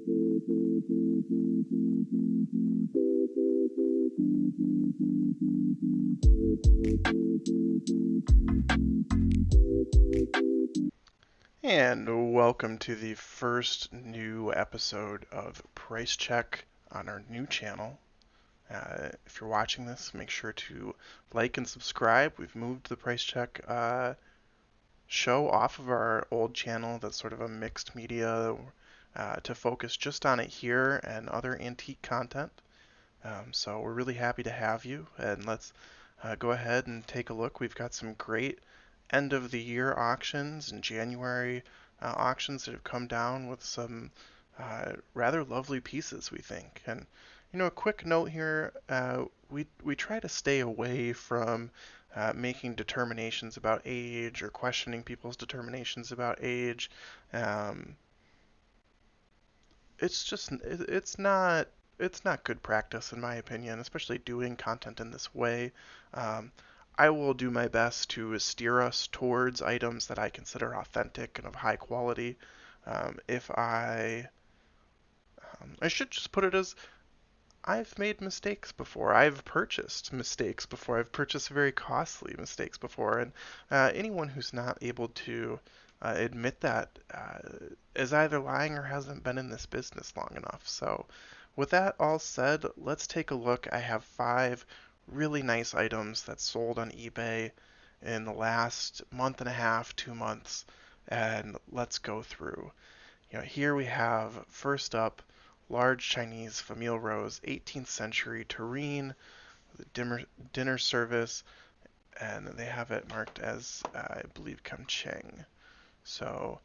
And welcome to the first new episode of Price Check on our new channel. If you're watching this, make sure to like and subscribe. We've moved the Price Check show off of our old channel that's sort of a mixed media to focus just on it here and other antique content. So we're really happy to have you, and let's go ahead and take a look. We've got some great end of the year auctions and January auctions that have come down with some rather lovely pieces, we think. And a quick note here: we try to stay away from making determinations about age or questioning people's determinations about age. Um, it's not good practice in my opinion, especially doing content in this way. Um, I will do my best to steer us towards items that I consider authentic and of high quality. If I should just put it as I've made mistakes before. I've purchased mistakes before. I've purchased very costly mistakes before, and anyone who's not able to admit that is either lying or hasn't been in this business long enough. So, with that all said, let's take a look. I have 5 really nice items that sold on eBay in the last month and a half, 2 months, and let's go through. Here we have first up large Chinese Famille rose, 18th century terrine, the dinner service, and they have it marked as, I believe, Kengshi. So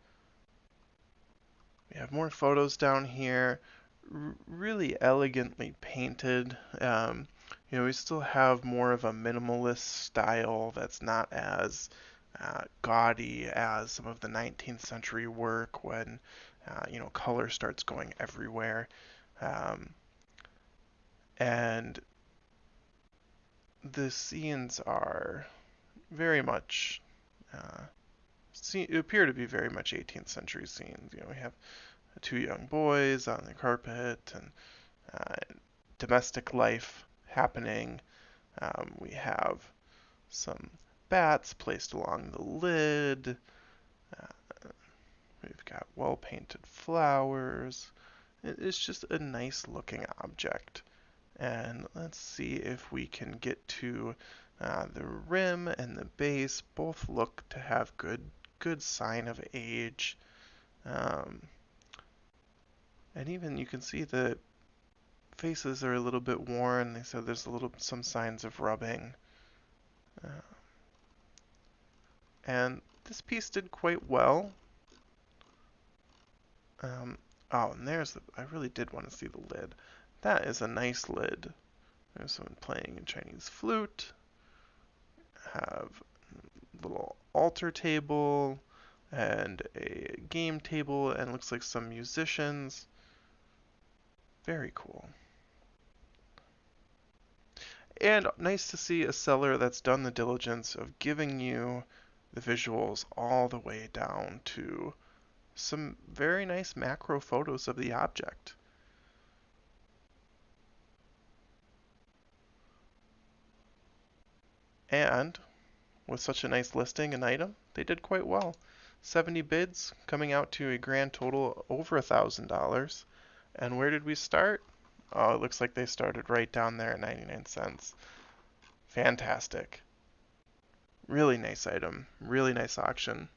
we have more photos down here, really elegantly painted. We still have more of a minimalist style that's not as gaudy as some of the 19th century work when color starts going everywhere. Um, and the scenes are very much appear to be very much 18th century scenes. We have 2 young boys on the carpet and uh, domestic life happening. We have some bats placed along the lid. We've got well painted flowers. It's just a nice looking object. And let's see if we can get to the rim and the base. Both look to have good sign of age. And even you can see the faces are a little bit worn. So there's some signs of rubbing. Uh, and this piece did quite well. And I really did want to see the lid. That is a nice lid. There's someone playing a Chinese flute. Have a little altar table and a game table, and looks like some musicians. Very cool. And nice to see a seller that's done the diligence of giving you the visuals all the way down to some very nice macro photos of the object. And with such a nice listing and item, they did quite well. 70 bids, coming out to a grand total over $1,000. And where did we start? Oh, it looks like they started right down there at 99 cents. Fantastic. Really nice item. Really nice auction.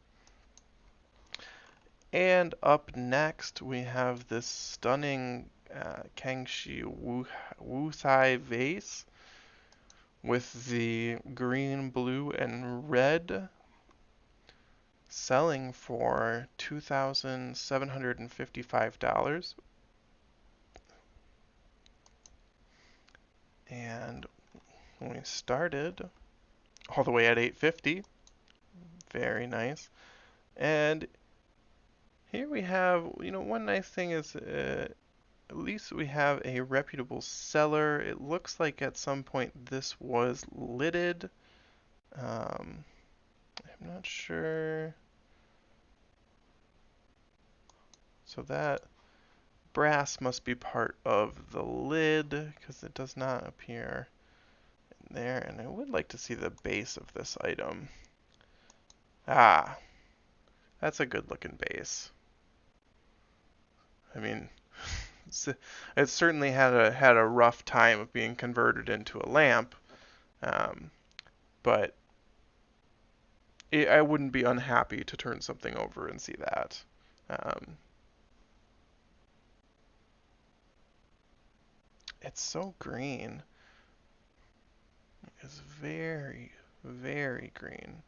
And up next, we have this stunning Kengshi Wusai vase with the green, blue, and red, selling for $2,755. And when we started, all the way at $850. Very nice. And here we have, one nice thing is at least we have a reputable seller. It looks like at some point this was lidded. I'm not sure. So that brass must be part of the lid because it does not appear in there. And I would like to see the base of this item. Ah, that's a good looking base. I mean, it certainly had a rough time of being converted into a lamp, but I wouldn't be unhappy to turn something over and see that. Um, it's so green. It's very, very green.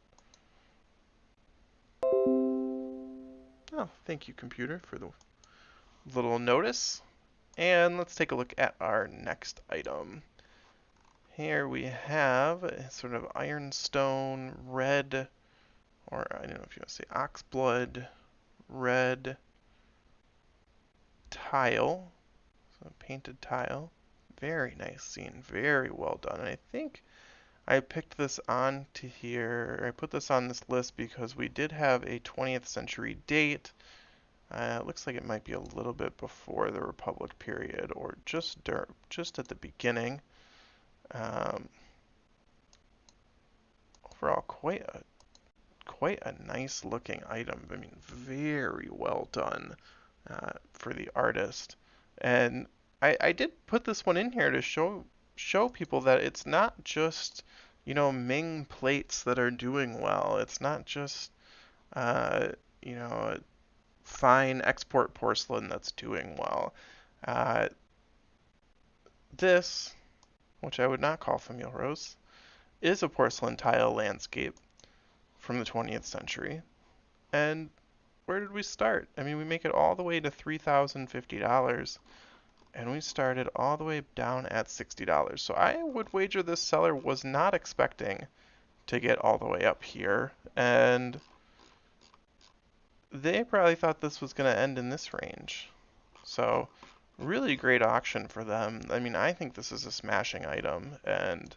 Oh, thank you, computer, for the little notice. And let's take a look at our next item. Here we have a sort of ironstone red, or I don't know if you want to say oxblood red tile. So painted tile. Very nice scene. Very well done. And I think I picked this on to here. I put this on this list because we did have a 20th century date. It looks like it might be a little bit before the Republic period, or just at the beginning. Overall, quite a nice looking item. I mean, very well done for the artist. And I did put this one in here to show people that it's not just, Ming plates that are doing well. It's not just, uh, you know, fine export porcelain that's doing well. Uh, this, which I would not call Famille Rose, is a porcelain tile landscape from the 20th century. And where did we start? I mean, we make it all the way to $3,050, and we started all the way down at $60. So I would wager this seller was not expecting to get all the way up here, and they probably thought this was going to end in this range. So really great auction for them. I mean, I think this is a smashing item, and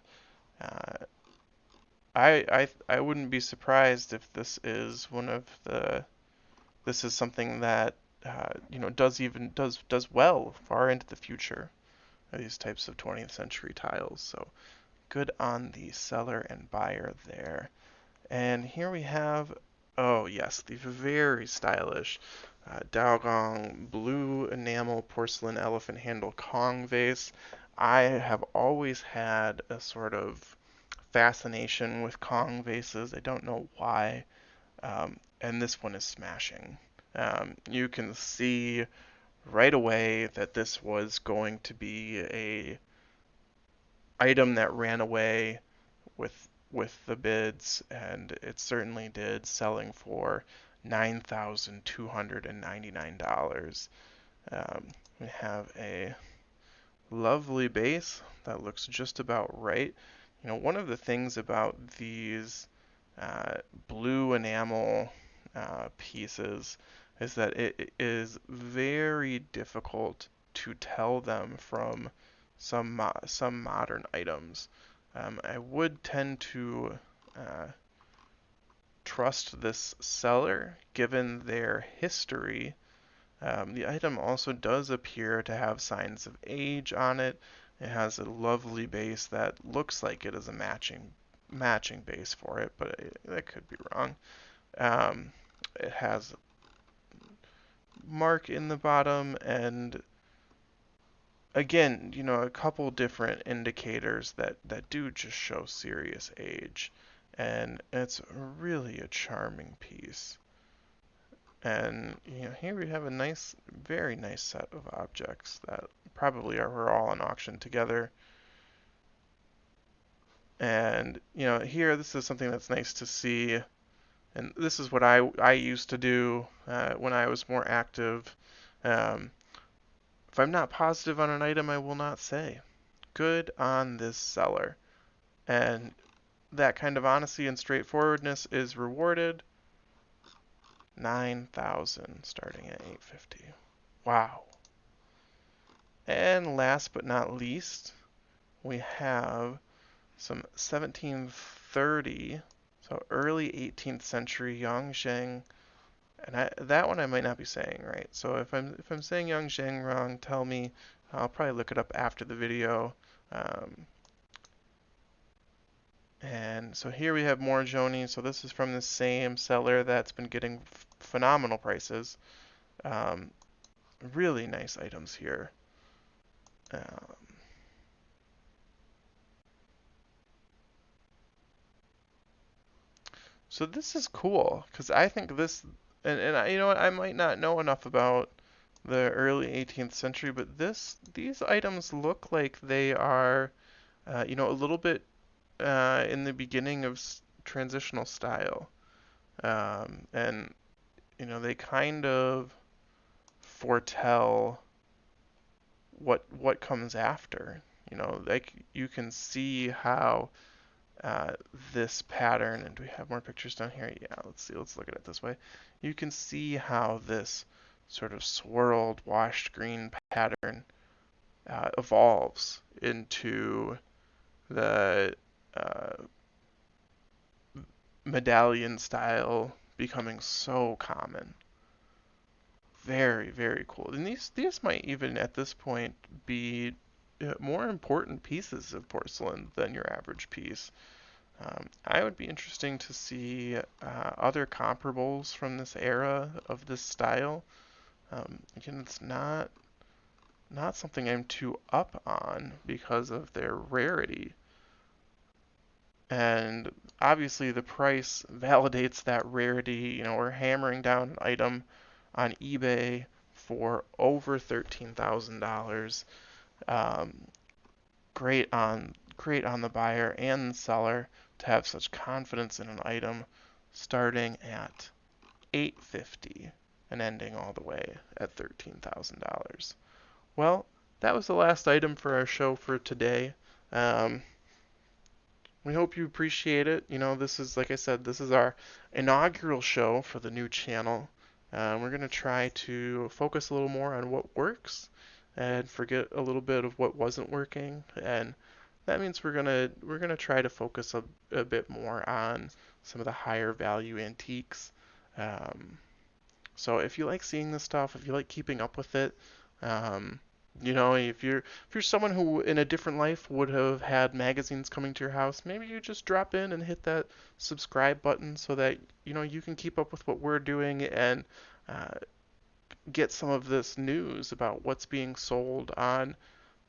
uh, I wouldn't be surprised if this is this is something that does well far into the future. These types of 20th century tiles. So good on the seller and buyer there. And here we have, oh yes, the very stylish Daogong blue enamel porcelain elephant handle Kong vase. I have always had a sort of fascination with Kong vases. I don't know why. And this one is smashing. You can see right away that this was going to be a item that ran away with the bids, and it certainly did, selling for $9,299. We have a lovely base that looks just about right. One of the things about these blue enamel pieces is that it is very difficult to tell them from some modern items. I would tend to trust this seller given their history. The item also does appear to have signs of age on it. It has a lovely base that looks like it is a matching base for it, but that could be wrong. It has mark in the bottom, and again, a couple different indicators that do just show serious age, and it's really a charming piece. And here we have a very nice set of objects that probably are all on auction together. And here, this is something that's nice to see, and this is what I used to do when I was more active. If I'm not positive on an item, I will not say. Good on this seller. And that kind of honesty and straightforwardness is rewarded. 9,000 starting at 850. Wow. And last but not least, we have some 1730, so early 18th century Yongzheng And that one I might not be saying right. So if I'm saying Yangzheng wrong, tell me. I'll probably look it up after the video. Um, and so here we have more Joni. So this is from the same seller that's been getting phenomenal prices. Um, really nice items here. Um, so this is cool because I think this, and you know what, I might not know enough about the early 18th century, but these items look like they are, a little bit in the beginning of transitional style, and they kind of foretell what comes after. Like you can see how uh, this pattern, and do we have more pictures down here? Yeah, let's see. Let's look at it this way. You can see how this sort of swirled, washed green pattern evolves into the uh, medallion style becoming so common. Very, very cool. And these might even at this point be more important pieces of porcelain than your average piece. I would be interesting to see other comparables from this era of this style. Again, it's not something I'm too up on because of their rarity. And obviously the price validates that rarity. We're hammering down an item on eBay for over $13,000. Um, great on the buyer and the seller to have such confidence in an item starting at $850 and ending all the way at $13,000. Well, that was the last item for our show for today. Um, we hope you appreciate it. This is, like I said, this is our inaugural show for the new channel. We're going to try to focus a little more on what works and forget a little bit of what wasn't working. And that means we're gonna try to focus a bit more on some of the higher value antiques. Um, so if you like seeing this stuff, if you like keeping up with it, um, if you're someone who in a different life would have had magazines coming to your house, maybe you just drop in and hit that subscribe button so that you can keep up with what we're doing and uh, get some of this news about what's being sold on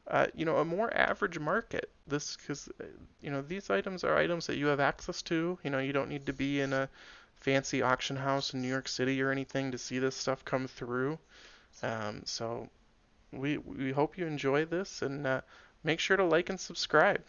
a more average market. This because these items are items that you have access to. You don't need to be in a fancy auction house in New York City or anything to see this stuff come through. So we hope you enjoy this and make sure to like and subscribe.